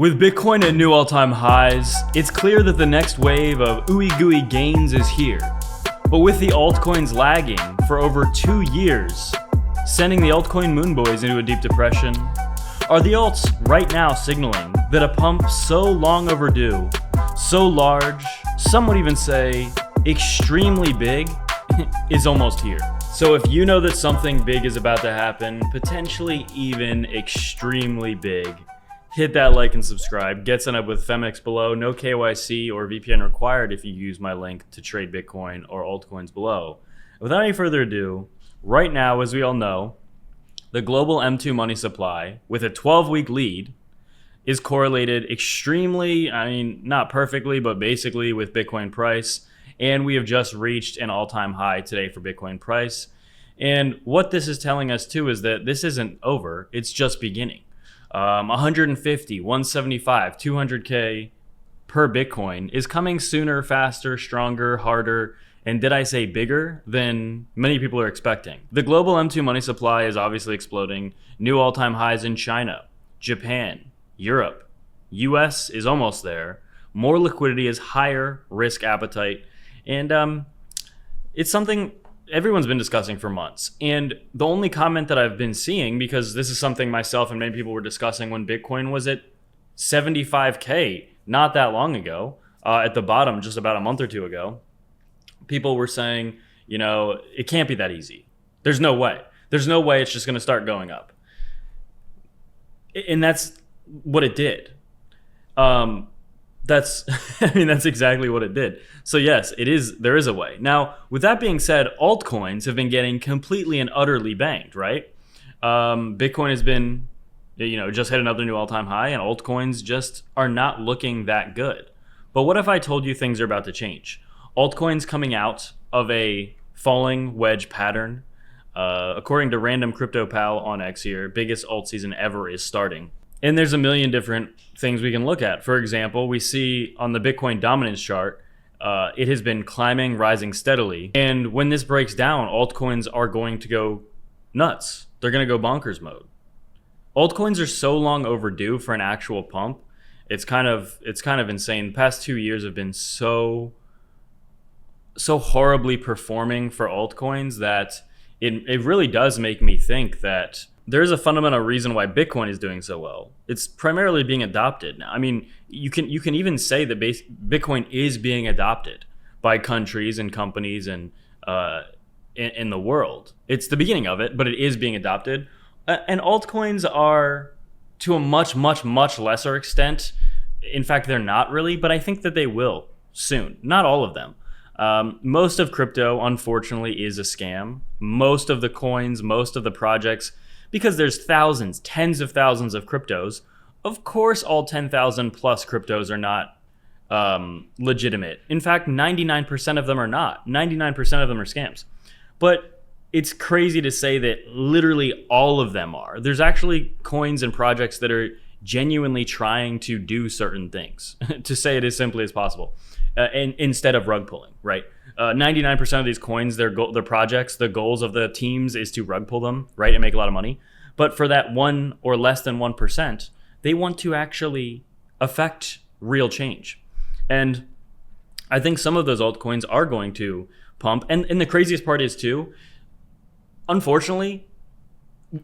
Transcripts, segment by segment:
With Bitcoin at new all-time highs, it's clear that the next wave of ooey gooey gains is here. But with the altcoins lagging for over 2 years, sending the altcoin moonboys into a deep depression, are the alts right now signaling that a pump so long overdue, so large, some would even say extremely big, is almost here? So if you know that something big is about to happen, potentially even extremely big, hit that like and subscribe. Get signed up with Femix below. No KYC or VPN required if you use my link to trade Bitcoin or altcoins below. Without any further ado, right now, as we all know, the global M2 money supply with a 12-week lead is correlated extremely, not perfectly, but basically with Bitcoin price. And we have just reached an all-time high today for Bitcoin price. And what this is telling us too is that this isn't over, it's just beginning. 150, 175, 200K per Bitcoin is coming sooner, faster, stronger, harder, and did I say bigger than many people are expecting. The global M2 money supply is obviously exploding. New all-time highs in China, Japan, Europe, US is almost there. More liquidity is higher risk appetite. And it's something everyone's been discussing for months. And the only comment that I've been seeing, because this is something myself and many people were discussing when Bitcoin was at 75K not that long ago, at the bottom just about a month or two ago, people were saying, it can't be that easy. There's no way. There's no way it's just going to start going up. And that's what it did. That's exactly what it did. So yes, there is a way. Now, with that being said, altcoins have been getting completely and utterly banged, right? Bitcoin has been, just hit another new all-time high, and altcoins just are not looking that good. But what if I told you things are about to change? Altcoins coming out of a falling wedge pattern. According to Random Crypto Pal on X here, biggest alt season ever is starting. And there's a million different things we can look at. For example, we see on the Bitcoin dominance chart, it has been climbing, rising steadily. And when this breaks down, altcoins are going to go nuts. They're going to go bonkers mode. Altcoins are so long overdue for an actual pump. It's kind of insane. The past 2 years have been so horribly performing for altcoins that it really does make me think that there's a fundamental reason why Bitcoin is doing so well. It's primarily being adopted now. You can even say that Bitcoin is being adopted by countries and companies and in the world. It's the beginning of it, but it is being adopted. And altcoins are, to a much, much, much lesser extent. In fact, they're not really, but I think that they will soon. Not all of them. Most of crypto, unfortunately, is a scam. Most of the coins, most of the projects, because there's thousands, tens of thousands of cryptos. Of course, all 10,000 plus cryptos are not legitimate. In fact, 99% of them are not. 99% of them are scams. But it's crazy to say that literally all of them are. There's actually coins and projects that are genuinely trying to do certain things, to say it as simply as possible, and instead of rug pulling, right? 99% of these coins, their projects, the goals of the teams is to rug pull them, right, and make a lot of money. But for that 1 or less than 1%, they want to actually affect real change. And I think some of those altcoins are going to pump. And the craziest part is too, unfortunately,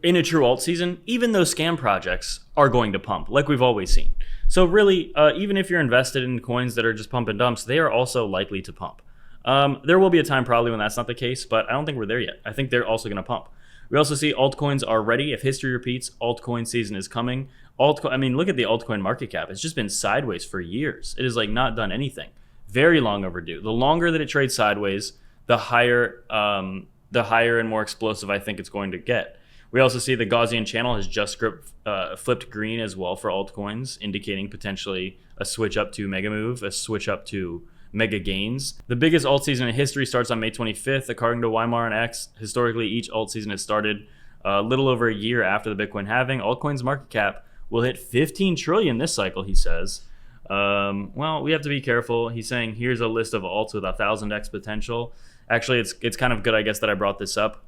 in a true alt season, even those scam projects are going to pump, like we've always seen. So really, even if you're invested in coins that are just pump and dumps, they are also likely to pump. There will be a time probably when that's not the case, but I don't think we're there yet. I think they're also going to pump. We also see altcoins are ready. If history repeats, altcoin season is coming. Look at the altcoin market cap. It's just been sideways for years. It has not done anything. Very long overdue. The longer that it trades sideways, the higher and more explosive I think it's going to get. We also see the Gaussian channel has just flipped green as well for altcoins, indicating potentially a switch up to mega move, a switch up to mega gains. The biggest alt season in history starts on May 25th, according to Weimar and X. Historically, each alt season has started a little over a year after the Bitcoin halving. Altcoins market cap will hit 15 trillion this cycle, he says. Well, we have to be careful. He's saying here's a list of alts with 1,000x potential. Actually, it's kind of good, I guess, that I brought this up.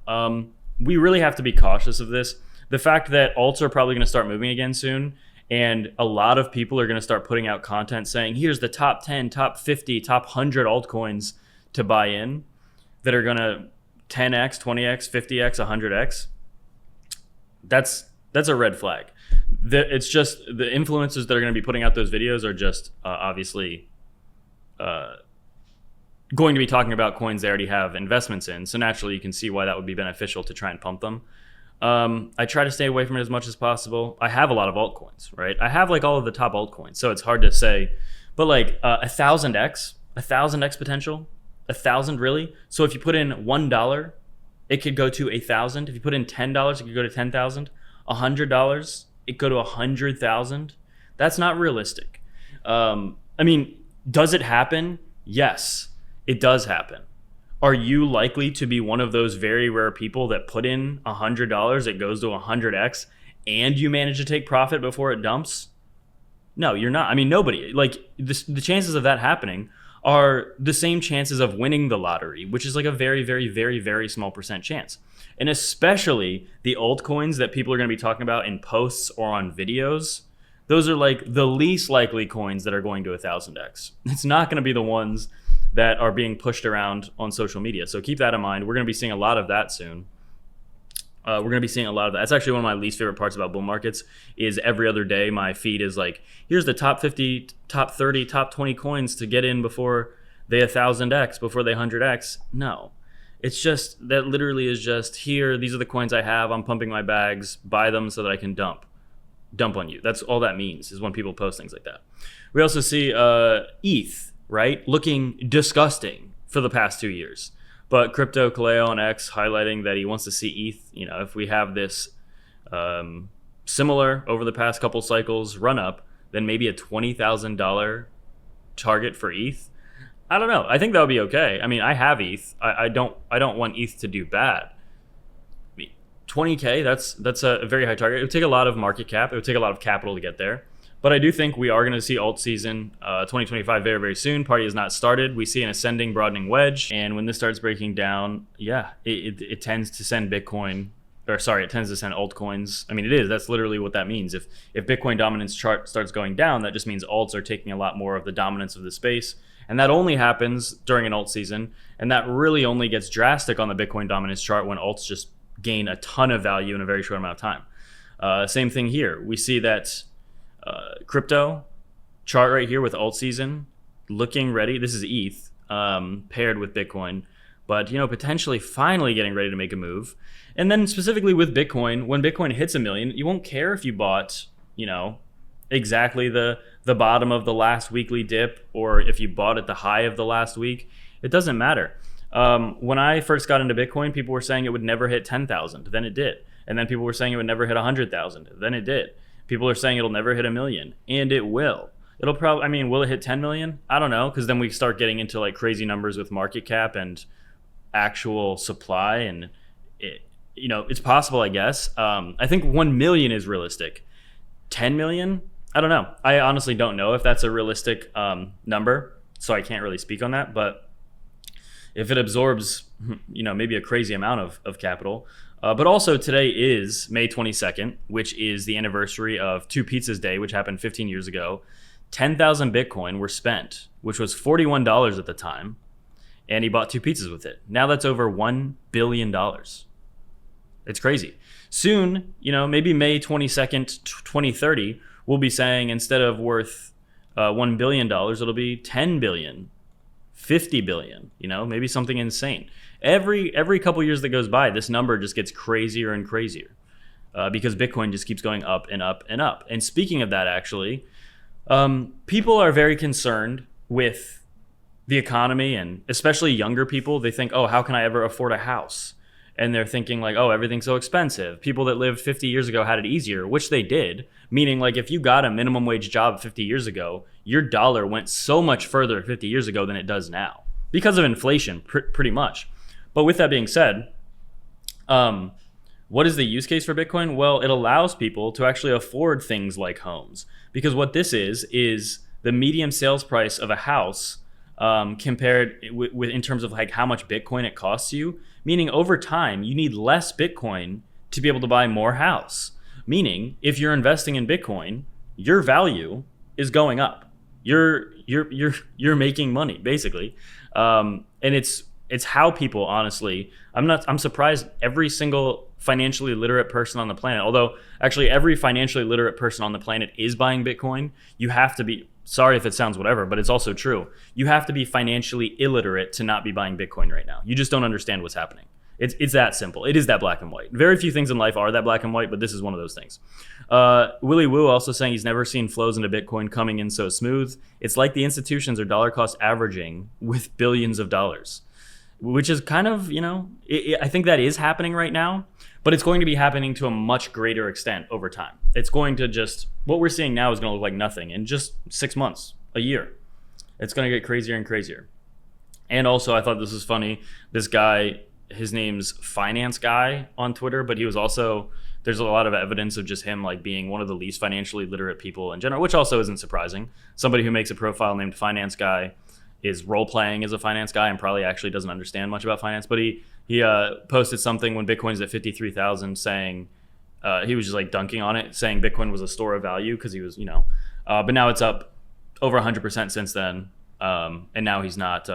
We really have to be cautious of this. The fact that alts are probably going to start moving again soon And a lot of people are going to start putting out content saying, here's the top 10, top 50, top 100 altcoins to buy in that are going to 10x, 20x, 50x, 100x. That's a red flag. It's just the influencers that are going to be putting out those videos are just obviously going to be talking about coins they already have investments in. So naturally, you can see why that would be beneficial to try and pump them. I try to stay away from it as much as possible. I have a lot of altcoins, right? I have like all of the top altcoins, so it's hard to say. But like 1,000x potential, 1,000 really. So if you put in $1, it could go to 1,000. If you put in $10, it could go to 10,000. $100, it could go to 100,000. That's not realistic. I mean, does it happen? Yes, it does happen. Are you likely to be one of those very rare people that put in $100, it goes to 100x, and you manage to take profit before it dumps? No, you're not. I mean, nobody. Like, the chances of that happening are the same chances of winning the lottery, which is like a very, very, very, very small percent chance. And especially the altcoins that people are going to be talking about in posts or on videos, those are like the least likely coins that are going to 1,000x. It's not going to be the ones that are being pushed around on social media. So keep that in mind. We're going to be seeing a lot of that soon. We're going to be seeing a lot of that. That's actually one of my least favorite parts about bull markets is every other day my feed is like, here's the top 50, top 30, top 20 coins to get in before they 1,000x, before they 100x. No. It's just, that literally is just, here, these are the coins I have. I'm pumping my bags. Buy them so that I can dump on you. That's all that means, is when people post things like that. We also see ETH, right? Looking disgusting for the past 2 years. But Crypto Kaleo on X highlighting that he wants to see ETH, if we have this similar over the past couple cycles run up, then maybe a $20,000 target for ETH. I don't know. I think that would be okay. I mean, I have ETH. I don't want ETH to do bad. 20K, that's a very high target. It would take a lot of market cap. It would take a lot of capital to get there. But I do think we are going to see Altseason 2025 very, very soon. Party has not started. We see an ascending, broadening wedge. And when this starts breaking down, yeah, it tends to send Bitcoin, it tends to send altcoins. I mean, it is. That's literally what that means. If Bitcoin dominance chart starts going down, that just means alts are taking a lot more of the dominance of the space. And that only happens during an alt season. And that really only gets drastic on the Bitcoin dominance chart when alts just gain a ton of value in a very short amount of time. Same thing here. We see that crypto chart right here with Altseason looking ready. This is ETH paired with Bitcoin, but potentially finally getting ready to make a move. And then specifically with Bitcoin, when Bitcoin hits 1 million, you won't care if you bought exactly the bottom of the last weekly dip or if you bought at the high of the last week. It doesn't matter. When I first got into Bitcoin, people were saying it would never hit 10,000. Then it did. And then people were saying it would never hit 100,000. Then it did. People are saying it'll never hit 1 million, and it will. It'll probably, will it hit 10 million? I don't know, because then we start getting into like crazy numbers with market cap and actual supply, and it's possible, I guess. I think 1 million is realistic. 10 million? I don't know. I honestly don't know if that's a realistic number, so I can't really speak on that. But if it absorbs, maybe a crazy amount of capital. But also today is May 22nd, which is the anniversary of Two Pizzas Day, which happened 15 years ago. 10,000 Bitcoin were spent, which was $41 at the time. And he bought 2 pizzas with it. Now that's over $1 billion. It's crazy. Soon, maybe May 22nd, 2030, we'll be saying instead of worth $1 billion, it'll be 10 billion, 50 billion, maybe something insane. Every couple years that goes by, this number just gets crazier and crazier because Bitcoin just keeps going up and up and up. And speaking of that, actually, people are very concerned with the economy, and especially younger people. They think, oh, how can I ever afford a house? And they're thinking like, oh, everything's so expensive. People that lived 50 years ago had it easier, which they did. Meaning like if you got a minimum wage job 50 years ago, your dollar went so much further 50 years ago than it does now because of inflation, pretty much. But with that being said, what is the use case for Bitcoin? Well, it allows people to actually afford things like homes. Because what this is the median sales price of a house compared with in terms of like how much Bitcoin it costs you. Meaning over time, you need less Bitcoin to be able to buy more house. Meaning if you're investing in Bitcoin, your value is going up. You're making money basically, and it's how people, honestly, I'm surprised every single financially literate person on the planet, although actually every financially literate person on the planet is buying Bitcoin. You have to be, sorry if it sounds whatever, but it's also true. You have to be financially illiterate to not be buying Bitcoin right now. You just don't understand what's happening. It's that simple. It is that black and white. Very few things in life are that black and white, but this is one of those things. Willy Woo also saying he's never seen flows into Bitcoin coming in so smooth. It's like the institutions are dollar cost averaging with billions of dollars, which is kind of, I think that is happening right now, but it's going to be happening to a much greater extent over time. It's going to just, what we're seeing now is going to look like nothing in just 6 months, a year. It's going to get crazier and crazier. And also, I thought this was funny. This guy, his name's Finance Guy on Twitter, but he was also, there's a lot of evidence of just him like being one of the least financially literate people in general, which also isn't surprising. Somebody who makes a profile named Finance Guy is role playing as a finance guy and probably actually doesn't understand much about finance. But he posted something when Bitcoin's at 53,000 saying, he was just like dunking on it, saying Bitcoin was a store of value because he was, but now it's up over 100% since then. And now he's not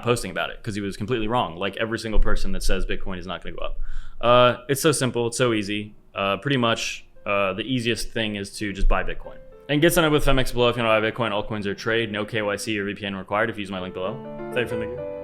posting about it because he was completely wrong. Like every single person that says Bitcoin is not going to go up. It's so simple. It's so easy. Pretty much the easiest thing is to just buy Bitcoin. And get signed up with FMX below if you want to buy Bitcoin, altcoins, or trade. No KYC or VPN required if you use my link below. Thank you for the video.